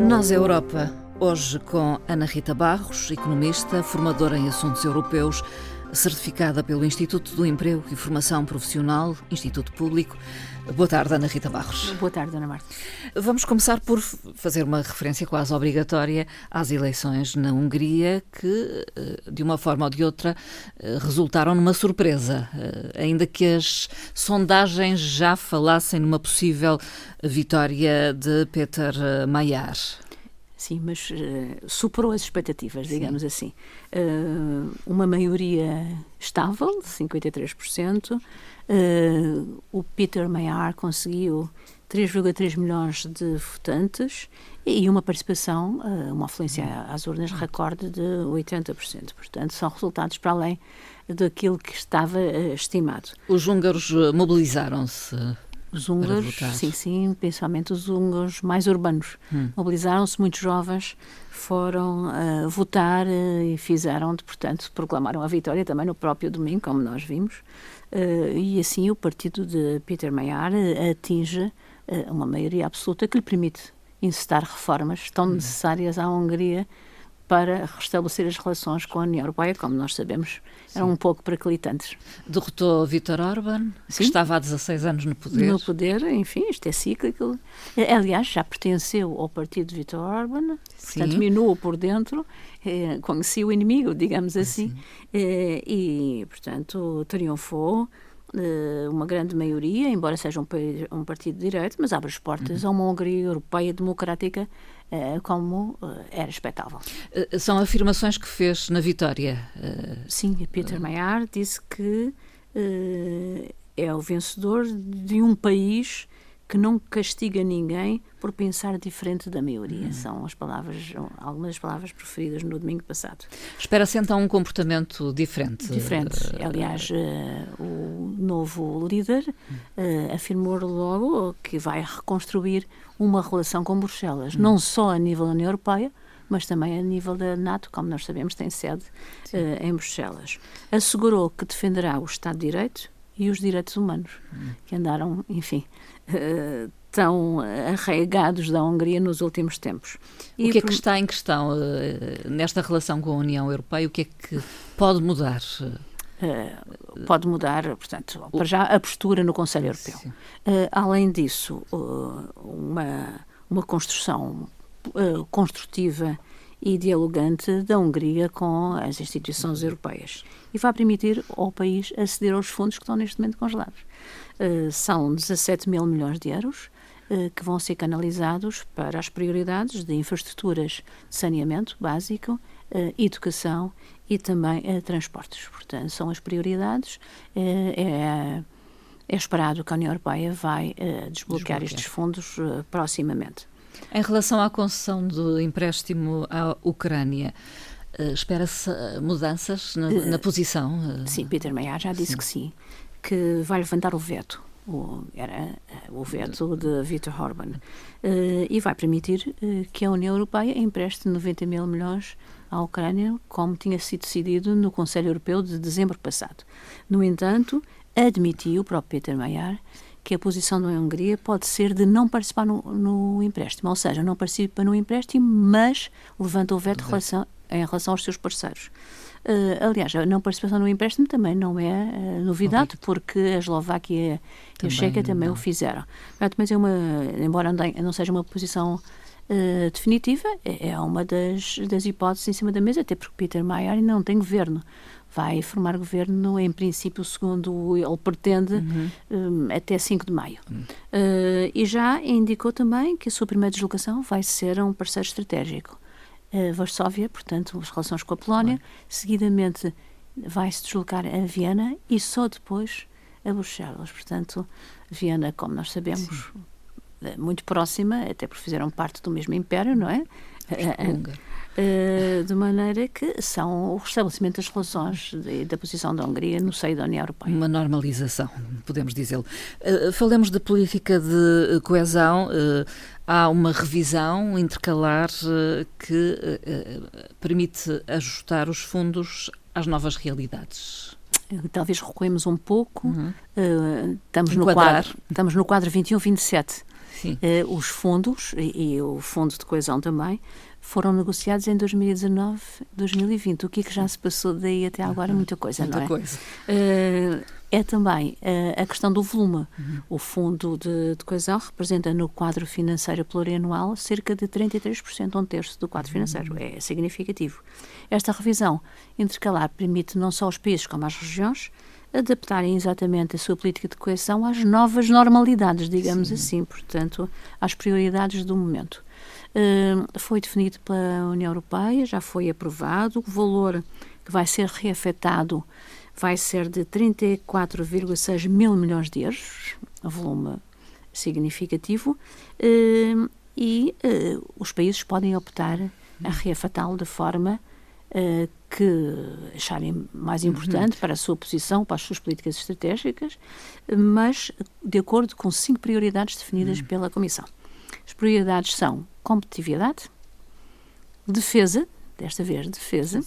Nós, a Europa, hoje com Ana Rita Barros, economista, formadora em assuntos europeus, certificada pelo Instituto do Emprego e Formação Profissional, Instituto Público. Boa tarde, Ana Rita Barros. Boa tarde, Ana Marta. Vamos começar por fazer uma referência quase obrigatória às eleições na Hungria, que, de uma forma ou de outra, resultaram numa surpresa, ainda que as sondagens já falassem numa possível vitória de Peter Mayer. Sim, mas superou as expectativas, digamos assim. Uma maioria estável, 53%. O Peter Mayer conseguiu 3,3 milhões de votantes e uma participação, uma afluência às urnas recorde de 80%. Portanto, são resultados para além daquilo que estava estimado. Os húngaros mobilizaram-se. Os húngaros, sim, principalmente os húngaros mais urbanos. Mobilizaram-se, muitos jovens foram votar e portanto, proclamaram a vitória também no próprio domingo, como nós vimos. E assim o partido de Peter Mayer atinge uma maioria absoluta que lhe permite incitar reformas tão necessárias à Hungria para restabelecer as relações com a União Europeia, como nós sabemos, eram um pouco periclitantes. Derrotou Viktor Orbán, que estava há 16 anos no poder. No poder, enfim, isto é cíclico. Aliás, já pertenceu ao partido de Viktor Orbán, portanto, minou por dentro, conhecia o inimigo, digamos assim, e, portanto, triunfou uma grande maioria, embora seja um partido de direita, mas abre as portas a uma Hungria europeia democrática como era expectável. São afirmações que fez na vitória. Sim, Peter Mayer disse que é o vencedor de um país que não castiga ninguém por pensar diferente da maioria. São algumas das palavras preferidas no domingo passado. Espera-se então um comportamento diferente. Aliás, o novo líder afirmou logo que vai reconstruir uma relação com Bruxelas, não só a nível da União Europeia, mas também a nível da NATO, como nós sabemos, tem sede em Bruxelas. Assegurou que defenderá o Estado de Direito e os direitos humanos, que andaram, enfim, tão arraigados da Hungria nos últimos tempos. O que é que está em questão nesta relação com a União Europeia? O que é que pode mudar? Pode mudar, portanto, para já a postura no Conselho Europeu. Além disso, uma construção construtiva e dialogante da Hungria com as instituições europeias. E vai permitir ao país aceder aos fundos que estão neste momento congelados. São 17 mil milhões de euros que vão ser canalizados para as prioridades de infraestruturas de saneamento básico, educação e também transportes. Portanto, são as prioridades. É esperado que a União Europeia vai desbloquear estes fundos proximamente. Em relação à concessão do empréstimo à Ucrânia, espera-se mudanças na posição? Sim, Peter Mayer já disse que sim, que vai levantar o veto. Era o veto de Viktor Orbán. E vai permitir que a União Europeia empreste 90 mil milhões à Ucrânia, como tinha sido decidido no Conselho Europeu de dezembro passado. No entanto, admitiu o próprio Peter Mayer que a posição da Hungria pode ser de não participar no empréstimo, ou seja, não participa no empréstimo, mas levanta o veto em relação aos seus parceiros. Aliás, a não participação no empréstimo também não é novidade, porque a Eslováquia e a Chequia também o fizeram. Mas embora não seja uma posição definitiva, é uma das hipóteses em cima da mesa, até porque Peter Mayer ainda não tem governo. Vai formar governo, em princípio, segundo ele pretende, até 5 de maio. E já indicou também que a sua primeira deslocação vai ser a um parceiro estratégico. Varsóvia, portanto, as relações com a Polónia, seguidamente vai-se deslocar a Viena e só depois a Bruxelas. Portanto, Viena, como nós sabemos, muito próxima, até porque fizeram parte do mesmo império, não é? De maneira que são o restabelecimento das relações da posição da Hungria no seio da União Europeia. Uma normalização, podemos dizê-lo. Falemos de política de coesão. Há uma revisão intercalar que permite ajustar os fundos às novas realidades. Talvez recuemos um pouco. Estamos no quadro 21-27. Os fundos, e o Fundo de Coesão também, foram negociados em 2019, 2020. O que é que já se passou daí até agora? Muita coisa, não é? É também a questão do volume. O Fundo de Coesão representa no quadro financeiro plurianual cerca de 33%, um terço do quadro financeiro. É significativo. Esta revisão intercalar permite não só os países como as regiões adaptarem exatamente a sua política de coesão às novas normalidades, digamos assim, portanto, às prioridades do momento. Foi definido pela União Europeia, já foi aprovado, o valor que vai ser reafetado vai ser de 34,6 mil milhões de euros, um volume significativo, e os países podem optar a reafetá-lo de forma que acharem mais importante para a sua posição, para as suas políticas estratégicas, mas de acordo com 5 prioridades definidas pela Comissão. As prioridades são competitividade, defesa, desta vez defesa,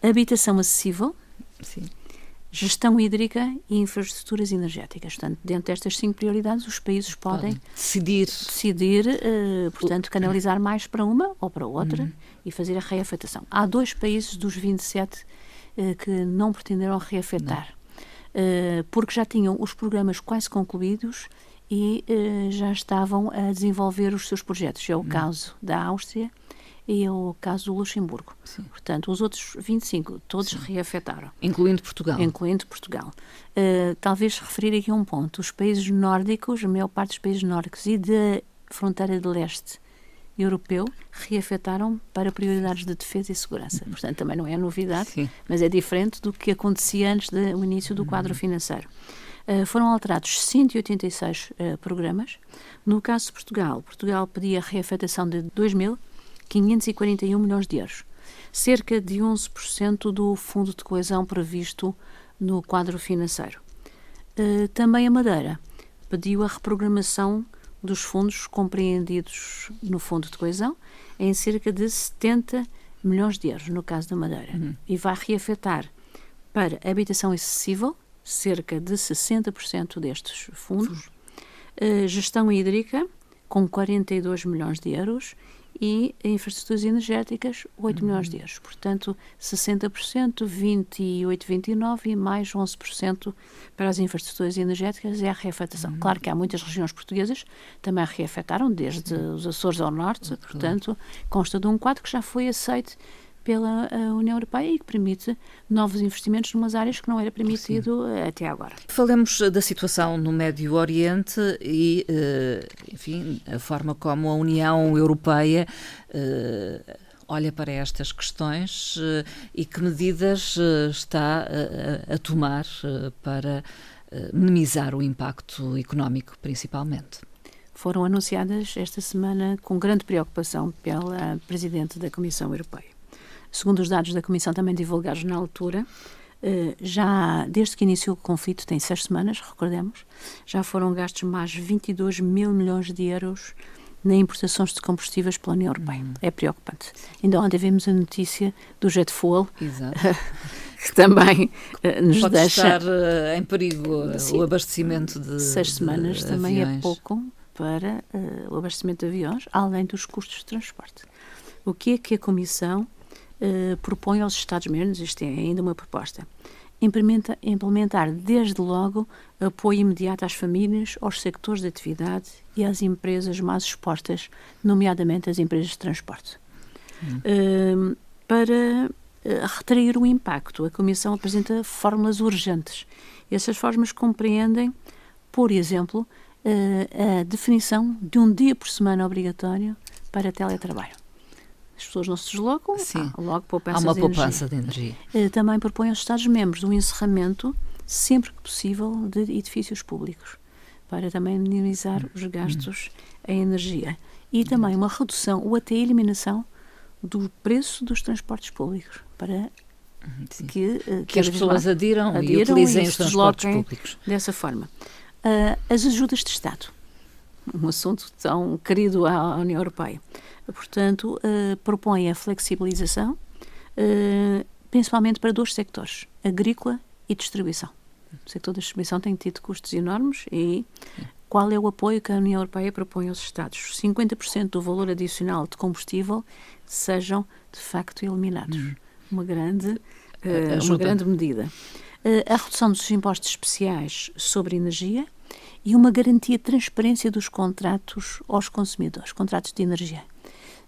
habitação acessível, gestão hídrica e infraestruturas energéticas. Portanto, dentro destas 5 prioridades, os países podem decidir portanto, canalizar mais para uma ou para outra e fazer a reafetação. Há 2 países dos 27 que não pretenderam reafetar, porque já tinham os programas quase concluídos e já estavam a desenvolver os seus projetos. É o caso da Áustria e é o caso do Luxemburgo. Portanto, os outros 25, todos reafetaram. Incluindo Portugal. Incluindo Portugal. Talvez referir aqui um ponto. Os países nórdicos, a maior parte dos países nórdicos e da fronteira de leste europeu, reafetaram para prioridades de defesa e segurança. Portanto, também não é novidade, mas é diferente do que acontecia antes do início do quadro financeiro. Foram alterados 186 programas. No caso de Portugal, Portugal pedia a reafetação de 2.541 milhões de euros, cerca de 11% do Fundo de Coesão previsto no quadro financeiro. Também a Madeira pediu a reprogramação dos fundos compreendidos no Fundo de Coesão em cerca de 70 milhões de euros, no caso da Madeira, e vai reafetar para habitação acessível cerca de 60% destes fundos, gestão hídrica com 42 milhões de euros e infraestruturas energéticas 8 milhões de euros. Portanto, 60%, 28, 29 e mais 11% para as infraestruturas energéticas é a reafetação. Claro que há muitas regiões portuguesas que também reafetaram, desde os Açores ao Norte, portanto, consta de um quadro que já foi aceito pela União Europeia e que permite novos investimentos numas áreas que não era permitido até agora. Falemos da situação no Médio Oriente e, enfim, a forma como a União Europeia olha para estas questões e que medidas está a tomar para minimizar o impacto económico, principalmente. Foram anunciadas esta semana com grande preocupação pela Presidente da Comissão Europeia. Segundo os dados da Comissão também divulgados na altura, já desde que iniciou o conflito, tem 6 semanas, recordemos, já foram gastos mais 22 mil milhões de euros nas importações de combustíveis pela União Europeia. É preocupante. Ainda ontem vimos a notícia do jet fuel, que também nos pode deixa... estar em perigo o abastecimento de 6 semanas de também aviões. É pouco para o abastecimento de aviões, além dos custos de transporte. O que é que a Comissão propõe aos Estados-membros, isto é ainda uma proposta, implementar desde logo apoio imediato às famílias, aos sectores de atividade e às empresas mais expostas, nomeadamente as empresas de transporte. Para retrair o impacto, a Comissão apresenta fórmulas urgentes. Essas fórmulas compreendem, por exemplo, a definição de um dia por semana obrigatório para teletrabalho. As pessoas não se deslocam, logo poupança há uma poupança de energia. Também propõe aos Estados-membros o encerramento, sempre que possível, de edifícios públicos, para também minimizar os gastos em energia. E também uma redução ou até eliminação do preço dos transportes públicos, para que as pessoas adiram e utilizem os transportes públicos. Dessa forma. As ajudas de Estado, um assunto tão querido à União Europeia. Portanto, propõe a flexibilização, principalmente para 2 sectores, agrícola e distribuição. O setor da distribuição tem tido custos enormes e qual é o apoio que a União Europeia propõe aos Estados? 50% do valor adicional de combustível sejam, de facto, eliminados. Uma grande medida. A redução dos impostos especiais sobre energia e uma garantia de transparência dos contratos aos consumidores, contratos de energia.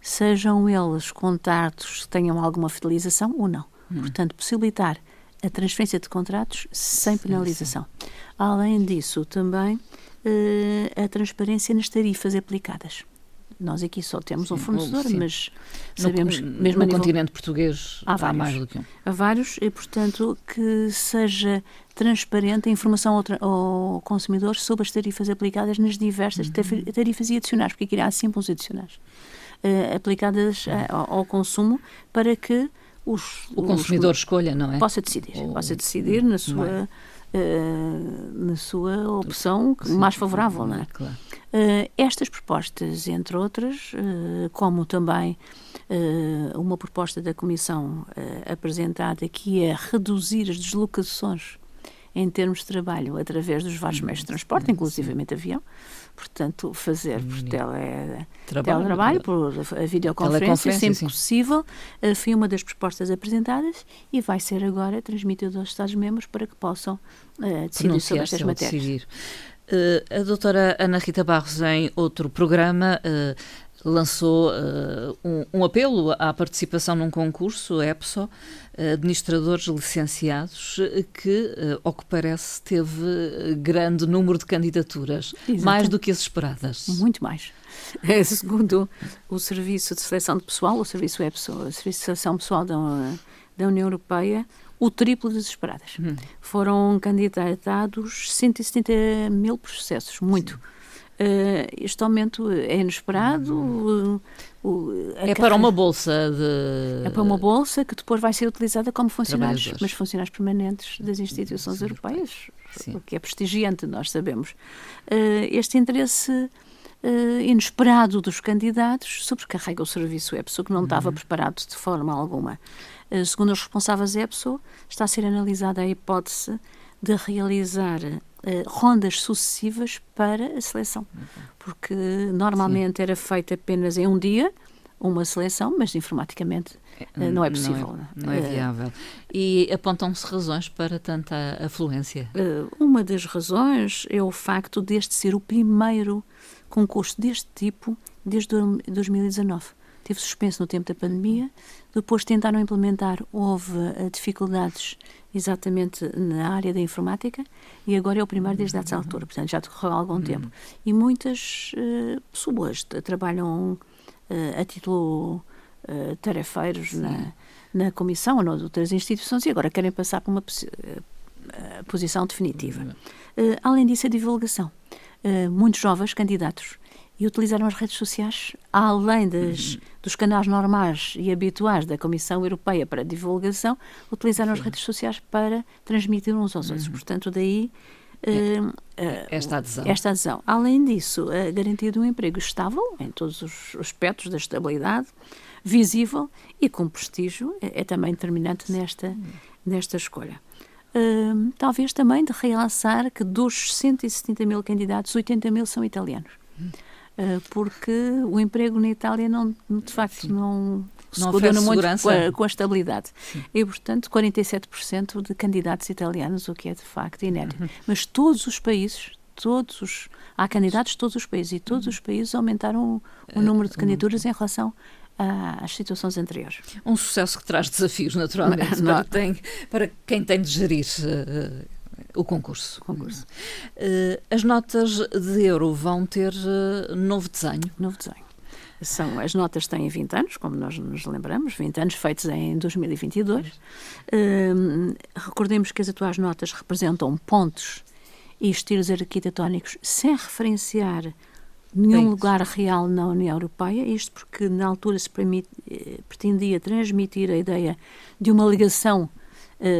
Sejam eles contratos que tenham alguma fidelização ou não. Portanto, possibilitar a transferência de contratos sem penalização. Sim. Além disso, também a transparência nas tarifas aplicadas. Nós aqui só temos um fornecedor, mas sabemos que mesmo no continente português há mais do que um. Há vários e, portanto, que seja transparente a informação ao consumidor sobre as tarifas aplicadas nas diversas tarifas e adicionais, porque aqui há sempre uns adicionais aplicadas ao consumo para que o consumidor escolha, não é? Possa decidir na sua opção mais favorável, não é? Claro. Estas propostas, entre outras, como também uma proposta da Comissão apresentada, que é reduzir as deslocações em termos de trabalho através dos vários meios de transporte, inclusivamente avião, portanto, fazer por teletrabalho, por videoconferência, sempre possível, foi uma das propostas apresentadas e vai ser agora transmitido aos Estados-membros para que possam decidir sobre estas matérias. A doutora Ana Rita Barros, em outro programa, lançou um apelo à participação num concurso, EPSO, administradores licenciados, que, ao que parece, teve grande número de candidaturas, mais do que as esperadas. Muito mais. Segundo o Serviço de Seleção de Pessoal, o Serviço EPSO, o Serviço de Seleção Pessoal da União Europeia, o triplo das esperadas. Foram candidatados 170 mil processos, muito. Este aumento é inesperado. É para uma bolsa É para uma bolsa que depois vai ser utilizada como funcionários, mas funcionários permanentes das instituições europeias, o que é prestigiante, nós sabemos. Este interesse inesperado dos candidatos sobrecarrega o serviço EPSO, que não estava preparado de forma alguma. Segundo os responsáveis EPSO, está a ser analisada a hipótese de realizar rondas sucessivas para a seleção, porque normalmente era feita apenas em um dia uma seleção, mas informaticamente não é possível. Não é viável. E apontam-se razões para tanta afluência? Uma das razões é o facto deste ser o primeiro concurso deste tipo desde 2019. Teve suspenso no tempo da pandemia, depois tentaram implementar, houve dificuldades exatamente na área da informática e agora é o primeiro desde essa altura, portanto já decorreu há algum tempo. E muitas pessoas trabalham a título tarefeiros na Comissão ou nas outras instituições e agora querem passar para uma posição definitiva. Além disso, a divulgação. Muitos jovens candidatos e utilizaram as redes sociais, além dos canais normais e habituais da Comissão Europeia para divulgação, utilizaram as redes sociais para transmitir uns aos outros. Portanto, daí esta adesão. Além disso, a garantia de um emprego estável, em todos os aspectos da estabilidade, visível e com prestígio, é também determinante nesta escolha. Talvez também de realçar que dos 170 mil candidatos, 80 mil são italianos. Porque o emprego na Itália não se coordena muito com a estabilidade. Sim. E, portanto, 47% de candidatos italianos, o que é de facto inédito. Mas todos os países, há candidatos de todos os países, e todos os países aumentaram o número de candidaturas em relação às situações anteriores. Um sucesso que traz desafios, naturalmente, para quem tem de gerir o concurso. As notas de euro vão ter novo desenho? Novo desenho. As notas têm 20 anos, como nós nos lembramos, 20 anos feitos em 2022. Recordemos que as atuais notas representam pontos e estilos arquitetónicos sem referenciar nenhum lugar real na União Europeia, isto porque na altura se pretendia transmitir a ideia de uma ligação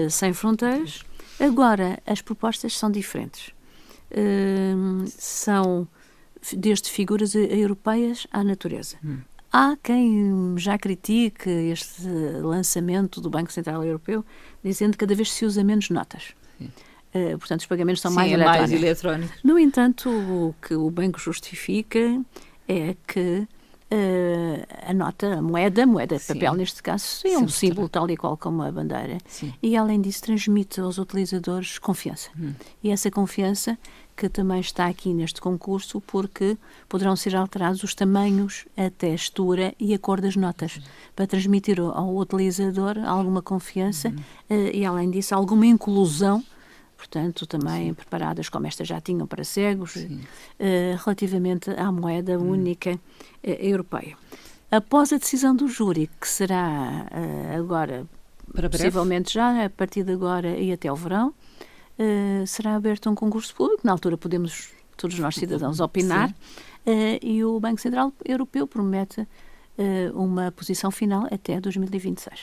sem fronteiras. Agora, as propostas são diferentes. São desde figuras europeias à natureza. Há quem já critique este lançamento do Banco Central Europeu, dizendo que cada vez se usa menos notas. Portanto, os pagamentos são Sim, mais mais eletrónicos. eletrónicos. No entanto, o que o banco justifica é que a moeda de papel neste caso, é um símbolo tal e qual como a bandeira. Sim. E além disso transmite aos utilizadores confiança. E essa confiança que também está aqui neste concurso, porque poderão ser alterados os tamanhos, a textura e a cor das notas, para transmitir ao utilizador alguma confiança e além disso alguma inclusão. Portanto, também preparadas como estas já tinham para cegos, relativamente à moeda única europeia. Após a decisão do júri, que será agora, possivelmente já a partir de agora e até ao verão, será aberto um concurso público. Na altura podemos, todos nós cidadãos, opinar, e o Banco Central Europeu promete uma posição final até 2026.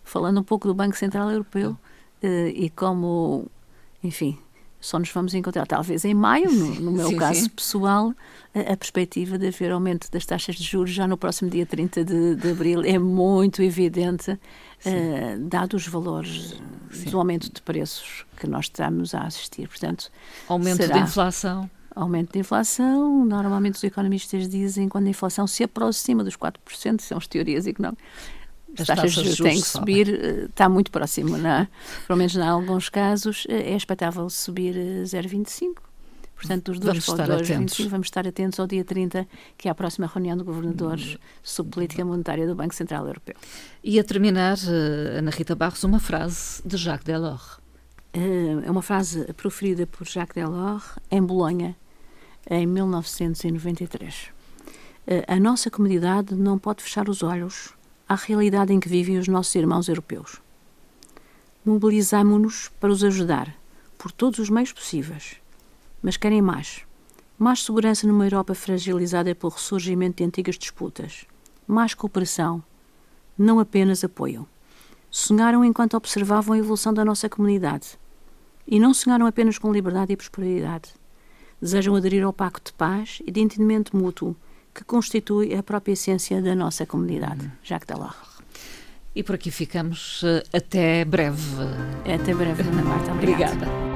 Falando um pouco do Banco Central Europeu e como... Enfim, só nos vamos encontrar talvez em maio, no meu caso pessoal, a perspectiva de haver aumento das taxas de juros já no próximo dia 30 de abril é muito evidente, dado os valores do aumento de preços que nós estamos a assistir. Portanto, aumento da inflação. Aumento da inflação, normalmente os economistas dizem quando a inflação se aproxima dos 4%, são as teorias económicas. As taxas de juros têm que subir, está muito próximo, não é? Pelo menos em alguns casos é expectável subir 0,25%. Portanto, dos 2 para os 2,25%, vamos estar atentos ao dia 30, que é a próxima reunião de governadores sobre política monetária do Banco Central Europeu. E a terminar, Ana Rita Barros, uma frase de Jacques Delors. É uma frase proferida por Jacques Delors em Bolonha, em 1993. A nossa comunidade não pode fechar os olhos à realidade em que vivem os nossos irmãos europeus. Mobilizamo-nos para os ajudar, por todos os meios possíveis. Mas querem mais. Mais segurança numa Europa fragilizada pelo ressurgimento de antigas disputas. Mais cooperação. Não apenas apoio. Sonharam enquanto observavam a evolução da nossa comunidade. E não sonharam apenas com liberdade e prosperidade. Desejam aderir ao pacto de paz e de entendimento mútuo que constitui a própria essência da nossa comunidade. Jacques Delors. E por aqui ficamos. Até breve. Até breve, Ana Marta. Obrigada. Obrigada.